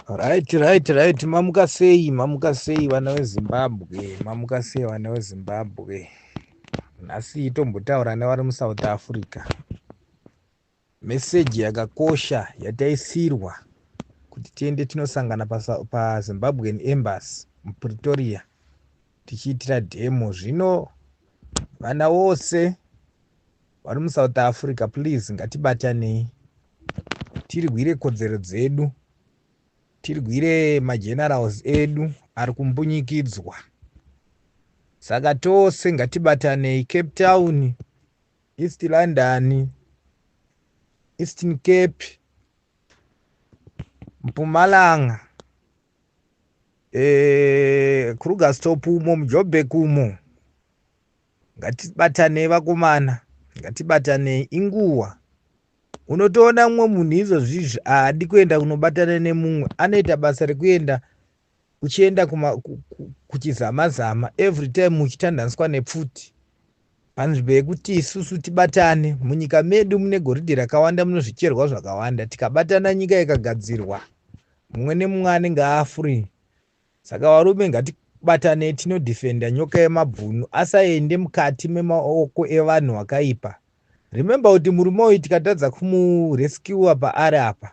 Right. Mamuka sei vana veZimbabwe. Mamuka sei vana veZimbabwe. Nhasi tombotaura nevari muSouth Africa. Meseji yakakosha yataisirwa kuti tiende tinosangana paZimbabwean Embassy muPretoria tichiitira demo. Zvino vana vose vari muSouth Africa, please ngatibatanei tirwire kodzero dzedu, tirwire magenerals edu ari kumbunyikidzwa. Saka tose ngatibatanei. Cape Town, East London, Eastern Cape, Mpumalanga, Krugersdorp umo, muJoburg umo. Ngatibatanei vakomana, ngatibatanei. Inguwa unotoona mumwe munhu izvozvizvi haadi kuenda kunobatana nemumwe, anoita basa rekuenda uchienda kuchizama-zama every time uchitandaziswa nepfuti, panzvimbo yekuti isusu tibatane. Munyika medu mune goridhe rakawanda, mune zvicherwa zvakawanda. Tikabatana nyika ikagadzirwa, mumwe nemumwe anenge afree. Saka varume ngatibatanei tinodhifenda nyoka yemabhunu, asaende mukati memaoko evanhu vakaipa. Remember kuti murume uyu tikatadza kumurescue paari apa,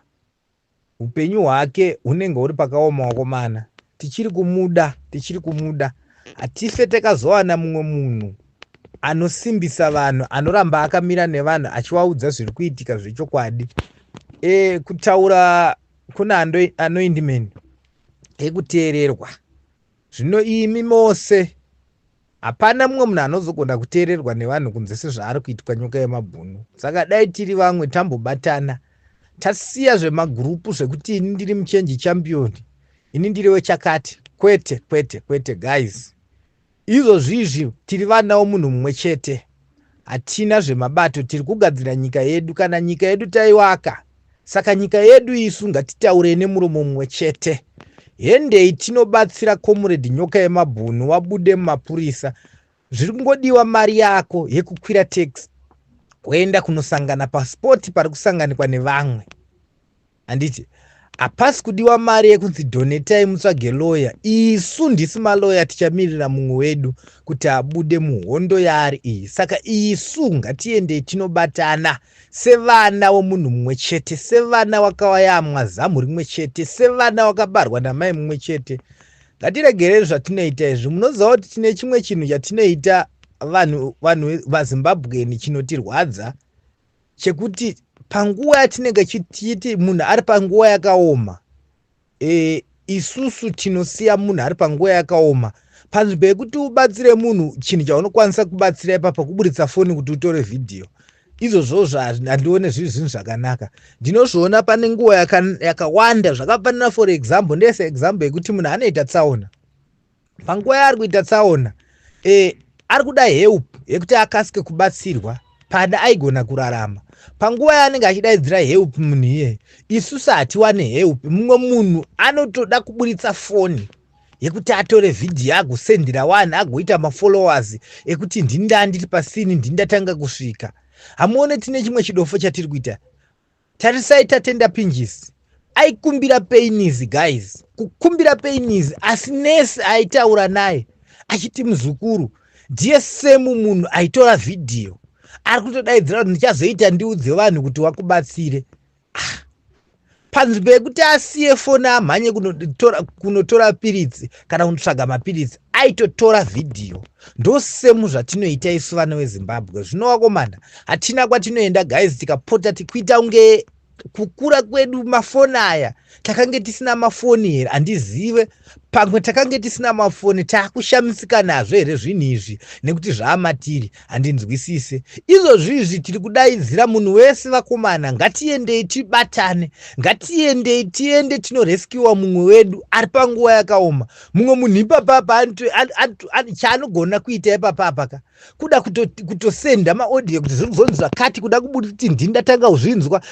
upenyu hwake hunenge huri pakaoma wakomana. Tichiri kumuda. Hatife takazowana mumwe munhu anosimbisa vanhu, anoramba akamira nevanhu achivaudza zviri kuitika zvechokwadi. Kutaura kuna anoindimeni ekuteererwa. Zvino imi mose hapana mumwe munhu anozogona kuteererwa nevanhu kunze sezvaari kuitwa nyoka yemabhunu. Saka dai tiri vamwe tambobatana, tasiya zvemagurupu zvekuti ini ndiri muchenji champion, ini ndiri wechakati. Kwete guys, izvozvizvi tiri vana vomunhu mumwe chete. Hatina zvemabato, tiri kugadzira nyika yedu. Kana nyika yedu taiwaka, saka nyika yedu isu ngatitaure nemuromo mumwe chete. Hendei tinobatsira comrade nyoka yemabhunu, wabude mumapurisa. Zviri kungodiwa mari yako yekukwira taxi kuenda kunosangana paspoti pari kusanganikwa nevamwe. Handiti hapasi kudiwa mari yekunzi donetai mutsvage lawyer. Isu ndisi malawyer tichamirira mumwe wedu kuti abude muhondo yaari iyi. Saka isu ngatiendei tinobatana sevana vomunhu mumwe chete, sevana vakawayamwa zamu rimwe chete, sevana vakabarwa namai mumwe chete. Ngatiregerei zvatinoita izvi. Munoziva kuti tine chimwe chinhu chatinoita vanhu vaZimbabwean chinotirwadza, chekuti panguva yatinenge chiti munhu ari panguva yakaoma, isusu tinosiya munhu ari panguva yakaoma. Panzvimbo yekuti ubatsire munhu, chinhu chaunokwanisa kubatsira ipapo kuburitsa foni kuti utore vhidhiyo. Izvozvo handione zviri zvinhu zvakanaka. Ndinozviona pane nguva yakawanda zvakafanana, for example, ndese example yekuti munhu anoita tsaona. Panguva yaari kuita tsaona, ari kuda help yekuti akasike kubatsirwa pada aigona kurarama. Panguva yaanenge achidaidzira help munhu iye, isusu hatiwane help. Mumwe munhu anotoda kuburitsa foni yekuti atore vhidhiyo agosendera vanhu, agoita mafollowers ekuti ndiri pasini, ndatanga kusvika. Hamuone tine chimwe chidofo chatiri kuita. Tarisai Tatenda Pinjisi aikumbira painizi guys, kukumbira painizi, asi nesi aitaura naye achiti muzukuru ndiye semu munhu aitora vhidhiyo ari kutodaidzira kuti ndichazoita ndiudze vanhu kuti wakubatsire. Panzvimbo yekuti asiye foni amhanye kunotora piritsi kana kunotsvaga mapiritsi, aitotora vhidhiyo. Ndosemu zvatinoita isu vana veZimbabwe. Zvino wakomana, hatina kwatinoenda guys tikapota tikuita unge kukura kwedu mafoni aya takange tisina mafoni here. Handizive, pamwe takange tisina mafoni taakushamisika nazvo here zvinhu izvi nekuti zvaamatiri, handinzwisise. Izvozvizvi tiri kudaidzira munhu wese vakomana, ngatiendei tibatane, ngatiendei tiende tinorescue mumwe wedu ari panguva yakaoma. Mumwe munhu ipapapa chaanogona kuita ipapapa kuda kutosenda maaudio kuti zviri kuzonzi zvakati, kuda kuti ndatanga kuzvinzwa,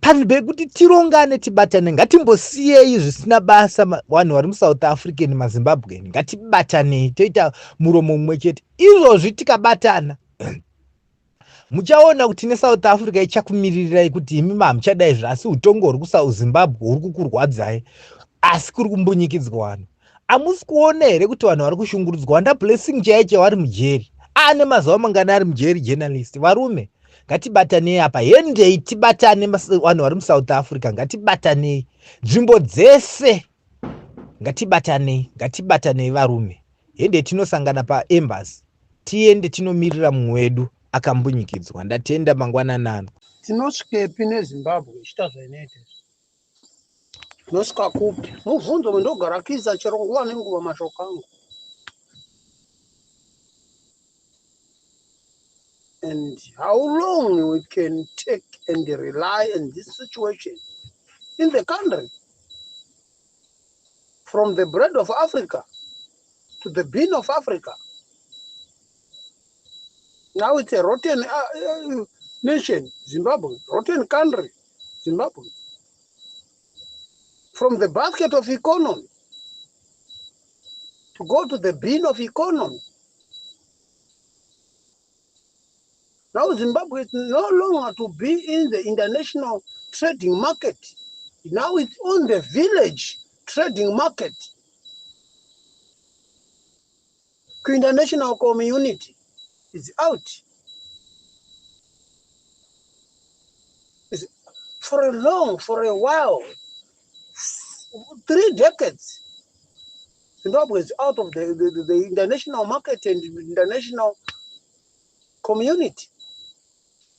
panzvimbo yekuti tirongane tibatane. Ngatimbosiyei zvisina basa vanhu vari muSouth African maZimbabwean, ngatibatanei toita muromo mumwe chete. Izvozvi tikabatana muchaona kuti neSouth Africa ichakumiririrai kuti imi hamuchadai zvasi utongo huri kuSimbabwe huri kukurwadzai, asi kuri kumbunyikidzwa vanhu. Hamusi kuona here kuti vanhu vari kushungurudzwa? Wanda Blessing chaicho wari mujeri, ane mazuva mangana ari mujeri, journalist. Varume, ngatibatanei apa, hendei tibatane vanhu vari muSouth Africa, ngatibatanei nzvimbo dzese, ngatibatanei varume, hendei tinosangana paembassy, tiende tinomirira mumwe wedu akambunyikidzwa. Ndatenda mangwanani. Tinosvikepi neZimbabwe ichita zvainoita? Tinosvika kupi? Mubvunzo wendogara kisa chero nguva nenguva mashoko angu. And how long we can take and rely on this situation in the country, from the bread of Africa to the bean of Africa. Now it's a rotten nation, Zimbabwe, rotten country, Zimbabwe. From the basket of economy to go to the bean of economy. Now Zimbabwe is no longer to be in the international trading market. Now it's on the village trading market. The international community is out. For a while, 3 decades, Zimbabwe is out of the international market and international community.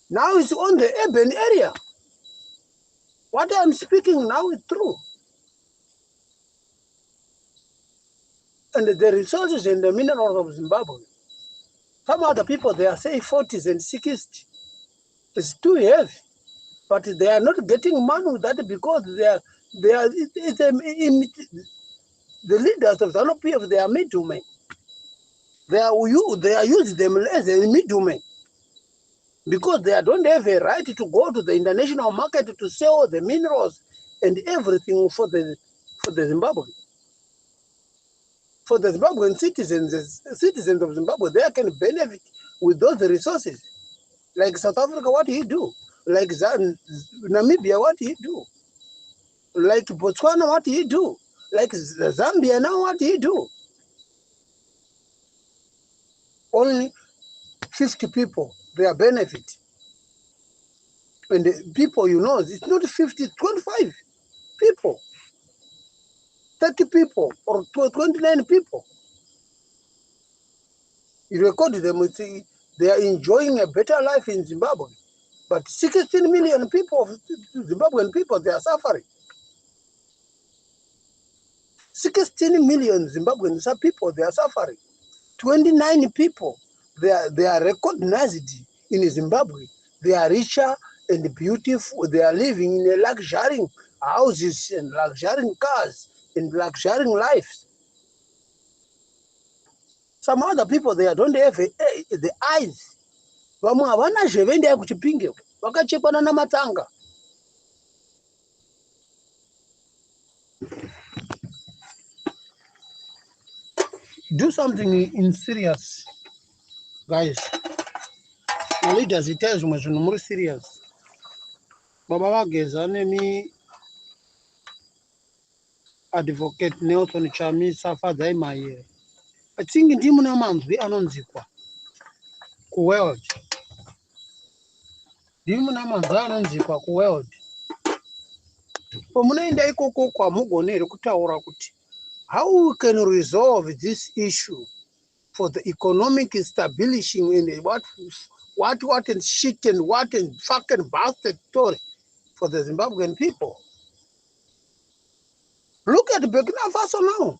Now it's on the urban area. What I'm speaking now is true. And the resources and the minerals of Zimbabwe, some other people, they are saying 40s and 60s. It's too heavy. But they are not getting money with that because the leaders of the ZANU-PF, they are middlemen. They are using them as a middlemen because they don't have a right to go to the international market to sell the minerals and everything for the Zimbabwe. For the Zimbabwean citizens of Zimbabwe, they can benefit with those resources. Like South Africa, what do you do? Like Namibia, what do you do? Like Botswana, what do you do? Like Zambia now, what do you do? Only 50 people, they are benefit. And the people, it's not 50, 25 people, 30 people, or 29 people. You record them, they are enjoying a better life in Zimbabwe. But 16 million people, Zimbabwean people, they are suffering. 16 million Zimbabwean people, they are suffering. 29 people, they are recognized in Zimbabwe. They are richer and beautiful. They are living in luxury houses and luxury cars and luxury lives. Some other people, they don't have the eyes. Vamwe havana zvevendaye kuchipinge vakachekwana namatanga. Do something in serious, guys. The leaders, it tells me more serious. Baba Wageza nemi advocate Nelson Chamisa Fadza Imaye. I think ndimu na manzwi anonzikwa ku world. Ndimu na manzwi anonzikwa ku world. Pamunoenda ikoko kwa mugonere kutaura kuti how we can resolve this issue for the economic establishing and what and shit and what and fucking bastard story for the Zimbabwean people. Look at Burkina Faso now.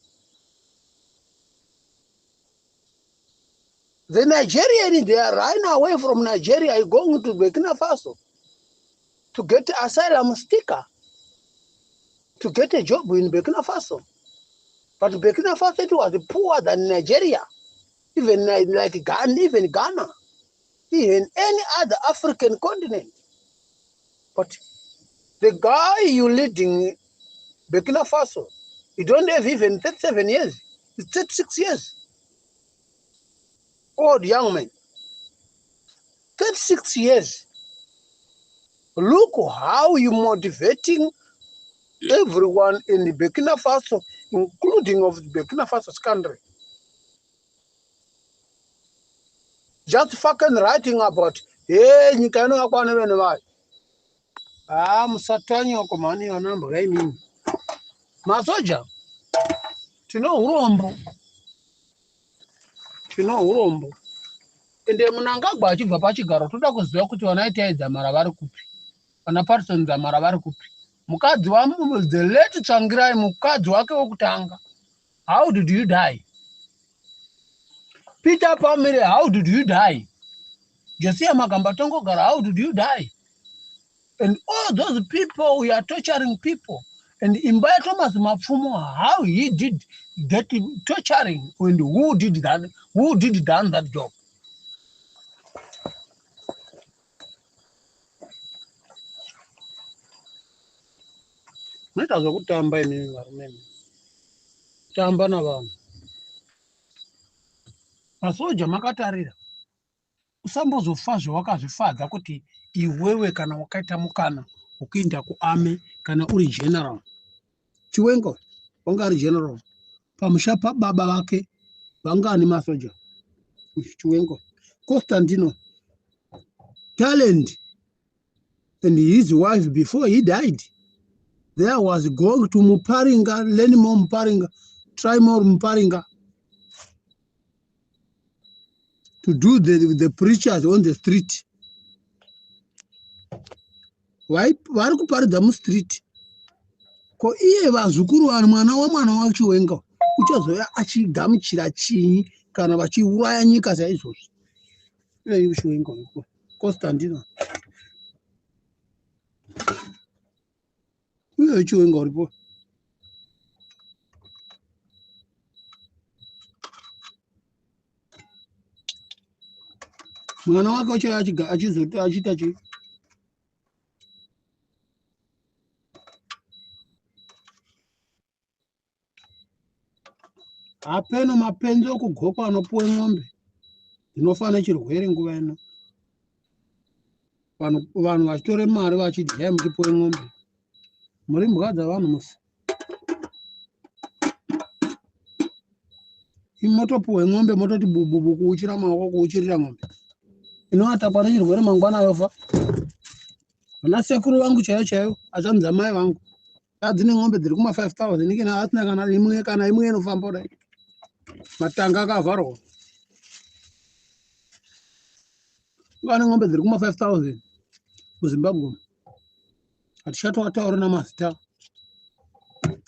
The Nigerians, they are running away from Nigeria, going to Burkina Faso to get asylum sticker, to get a job in Burkina Faso. But Burkina Faso was poorer than Nigeria, even like Ghana, even any other African continent. But the guy you leading Burkina Faso, he don't have even 37 years. He's 36 years. Old young man. 36 years. Look how you motivating everyone in the Burkina Faso, including of the Burkina Faso's country. Just fucking writing about, hey, you cannot go anywhere. I'm Satanya Komani or number. I mean, Masoja, to know Rombo, ende munangagwa achibva pachigaro toda kuziva kuti wanaita idzamara vari kupi kana Patson dzamara vari kupi. Mukadzi the late Tsvangirai, mukadzi wake wokutanga, how did you die? Peter Pamire, how did you die? Josia Magamba Tongogara, how did you die? And all those people, we are torturing people. And Imbaya Thomas Mapfumo, how he did that torturing, and who did done that job? Neta zvokutamba inini varume, tamba navanhu. Masoja makatarira, usambozofa zvawakazvifadza kuti iwewe kana wakaita mukana ukuinda kuame kana uri general. Chiwengo wanga ari general, pamusha pababa vake vanga ani masoja. Chiwengo Constantino Talent and his wife, before he died, there was going to Muparinga, learn more Muparinga, try more Muparinga, to do the preachers on the street. Why Varikuparidam street? Ko iye vazukuru vari mwana wa Chiwengo uchazoya achigamuchira chii kana vachiuraya nyika saizvozvo. Iye Chiwengo Constantino. Iye Chiwengo ripo. Mwana wake achita chii? Apeno mapenzi okugokwa anopuwe ng'ombe inofa chirwere nguva ino. Vanhu vachitore mari vachidya muchipuwe ng'ombe. Muri mhuka dzavanhu musi. Imotopuwe ng'ombe mototi bububu kuuchira maoko kuuchirira ng'ombe. Inowatakwa nechirwere mangwana yofa. Vana sekuru vangu chaiyo achanudza mai vangu. Adzine ng'ombe dziri kuma 5,000 nikina asina kana imwe inofamba kudai. Matanga akavharwa. Vane ng'ombe dziri kuma 5,000 muZimbabwe. Hatichatoataura namazita.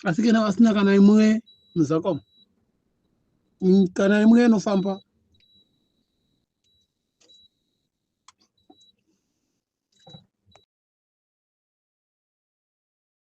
Asi kana vasina kana imwe muzakoma. Kana imwe inofamba